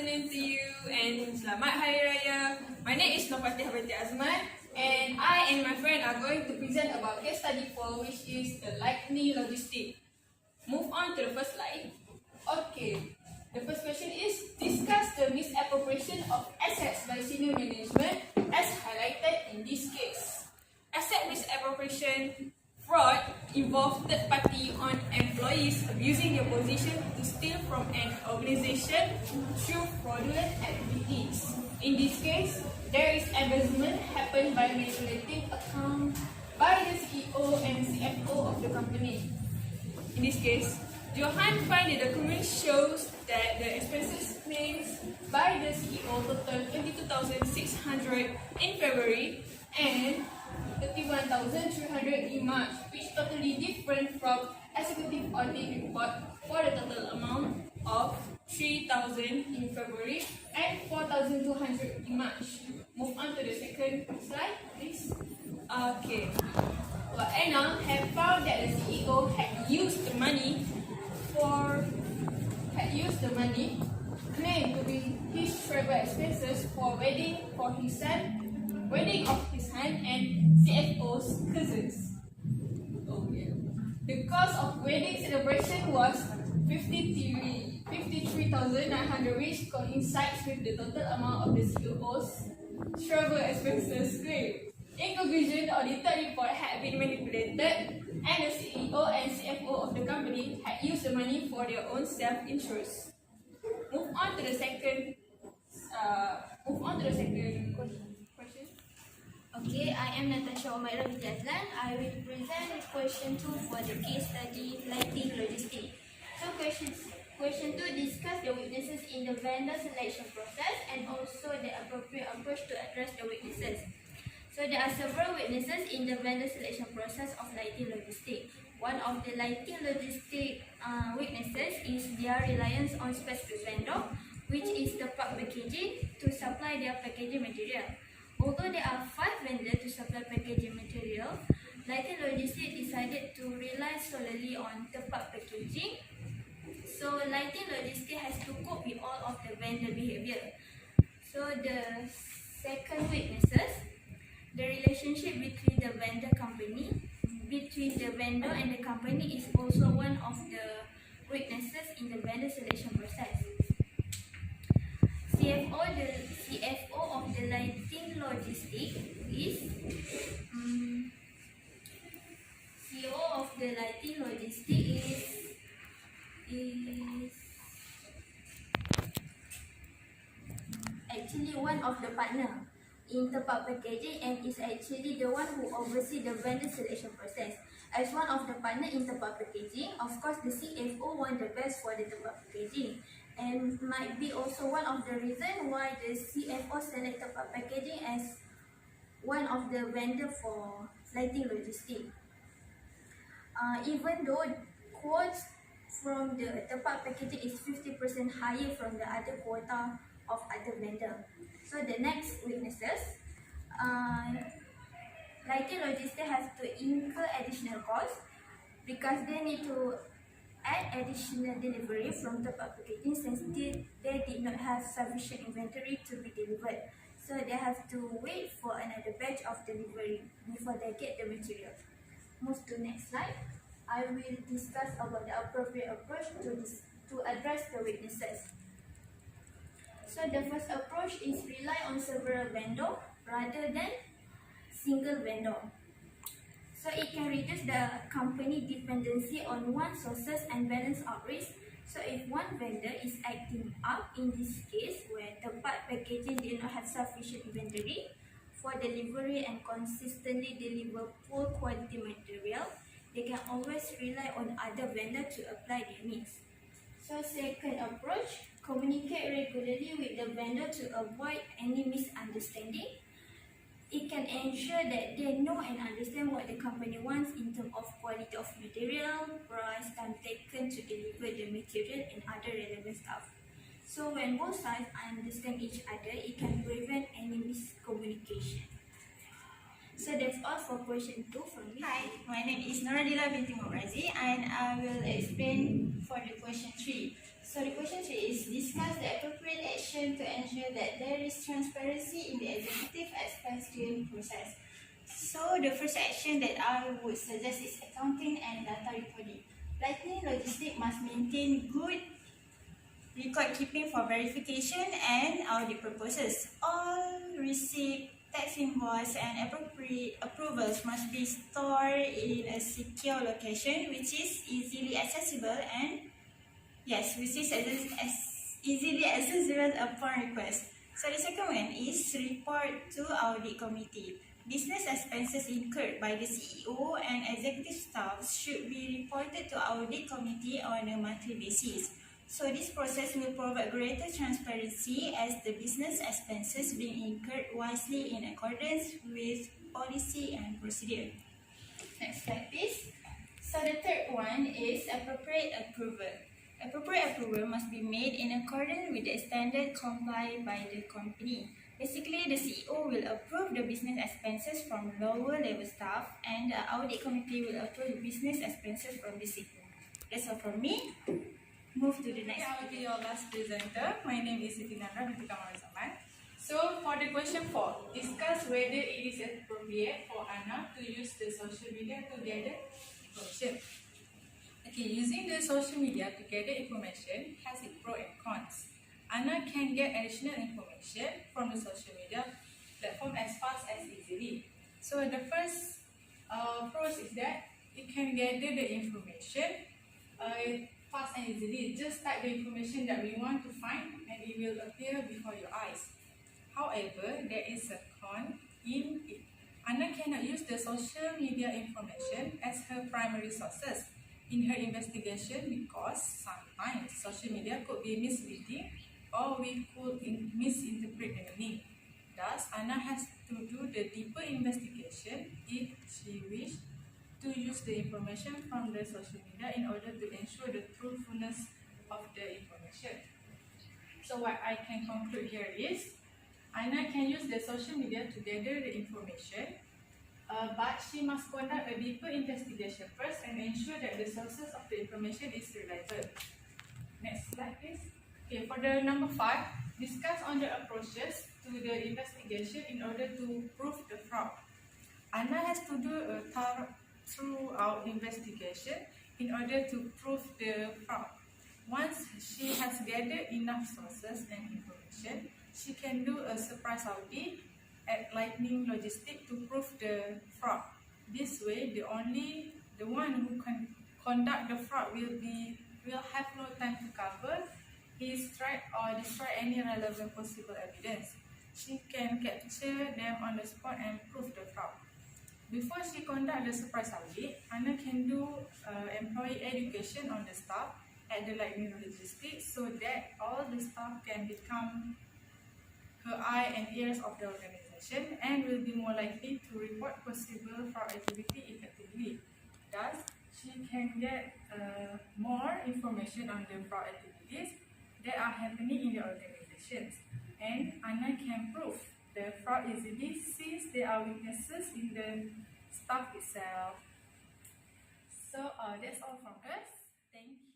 afternoon to you and Selamat Hari Raya. My name is FATIHAH and I and my friend are going to present about case study 4, which is the lightning logistic. Move on to the first slide. Okay, the first question is discuss the misappropriation of assets by senior management as highlighted in this case. Asset misappropriation fraud involves third party on employees abusing their position to steal from an organization through fraudulent activities. In this case, there is embezzlement happened by manipulating accounts by the CEO and CFO of the company. In this case, Johan find the document shows that the expenses claimed by the CEO total 22,600 in February and 31,300 in March, which totally different from executive audit report for the total amount of 3,000 in February and 4,200 in March. Move on to the second slide, please. Okay. Well, Anna had found that the CEO had used the money claimed to be his travel expenses for wedding of his son and CFO's cousins. Okay. The cost of wedding celebration was 53,900, which coincides with the total amount of the CEO's travel expenses claimed. In conclusion, the audited report had been manipulated and the CEO and CFO of the company had used the money for their own self-interest. Move on to the second question. Okay, I am NATASYA UMAIRAH. I will present question 2 for the case study lighting logistic. So question 2 discuss the weaknesses in the vendor selection process and also the appropriate approach to address the weaknesses. So there are several weaknesses in the vendor selection process of lighting logistic. One of the lighting logistic weaknesses is their reliance on specific vendor, which is the part packaging, to supply their packaging material. Although there are 5 vendors to supply packaging material, Lighting Logistic decided to rely solely on third-party packaging. So Lighting Logistic has to cope with all of the vendor behavior. So the second weaknesses, the relationship between the vendor and the company is also one of the weaknesses in the vendor selection process. CFO of the Lighting Logistic is CEO of the Lighting Logistic is actually one of the partner in third-party packaging and is actually the one who oversees the vendor selection process. As one of the partner in third-party packaging, of course the CFO wants the best for the third-party packaging, and might be also one of the reasons why the CFO selected third-party packaging as one of the vendor for Lighting Logistic. Even though quotes from the third-party packaging is 50% higher from the other quota of other vendor. So the next weaknesses, Lighting Logistic has to incur additional costs because they need to add additional delivery from third-party packaging since they did not have sufficient inventory to be delivered. So they have to wait for another batch of delivery before they get the material. Move to next slide. I will discuss about the appropriate approach to address the weaknesses. So the first approach is rely on several vendors rather than single vendor. So it can reduce the company dependency on one sources and balance out risk. So if one vendor is acting up, in this case where the part packaging did not have sufficient inventory for delivery and consistently deliver poor quality material, they can always rely on other vendors to apply their needs. So second approach, communicate regularly with the vendor to avoid any misunderstanding. It can ensure that they know and understand what the company wants in terms of quality of material, price, time taken to deliver the material and other relevant stuff. So when both sides understand each other, it can prevent any miscommunication. So that's all for question 2 from me. Hi, my name is NORADILA binti Mu'razi and I will explain for the question 3. So the question 3 is discuss the appropriate action to ensure that there is transparency in the executive expense during process. So the first action that I would suggest is accounting and data reporting. Lightning Logistic must maintain good record keeping for verification and audit purposes. All receipt, tax invoice and appropriate approvals must be stored in a secure location which is easily accessible and easily accessible upon request. So the second one is report to audit committee. Business expenses incurred by the CEO and executive staff should be reported to audit committee on a monthly basis. So this process will provide greater transparency as the business expenses being incurred wisely in accordance with policy and procedure. Next slide please. So the third one is appropriate approval. Appropriate approval must be made in accordance with the standard complied by the company. Basically, the CEO will approve the business expenses from lower level staff and the audit committee will approve the business expenses from the CEO. That's all from me. Move to the next. I will be your last presenter. My name is SITI NADHRAH. So for the question 4, discuss whether it is appropriate for Anna to use the social media to gather information. Okay, using the social media to gather information has its pros and cons. Anna can get additional information from the social media platform as fast as easily. So the first pros is that it can gather the information fast and easily. Just type the information that we want to find and it will appear before your eyes. However, there is a con in it. Anna cannot use the social media information as her primary sources in her investigation because sometimes social media could be misleading or we could misinterpret the meaning. Thus, Anna has to do the deeper investigation if she wishes to use the information from the social media in order to ensure the truthfulness of the information. So what I can conclude here is, Anna can use the social media to gather the information, but she must conduct a deeper investigation first and ensure that the sources of the information is reliable. Next slide please. Okay, for the number 5, discuss on the approaches to the investigation in order to prove the fraud. Anna has to do a throughout investigation in order to prove the fraud. Once she has gathered enough sources and information, she can do a surprise audit at Lightning Logistic to prove the fraud. This way, the one who can conduct the fraud will have no time to cover his track or destroy any relevant possible evidence. She can capture them on the spot and prove the fraud. Before she conducts the surprise audit, Anna can do employee education on the staff at the Lightning Logistic so that all the staff can become her eye and ears of the organization and will be more likely to report possible fraud activity effectively. Thus, she can get more information on the fraud activities that are happening in the organizations, and Anna can prove the fraud easily since there are weaknesses in the staff itself. So that's all from us. Thank you.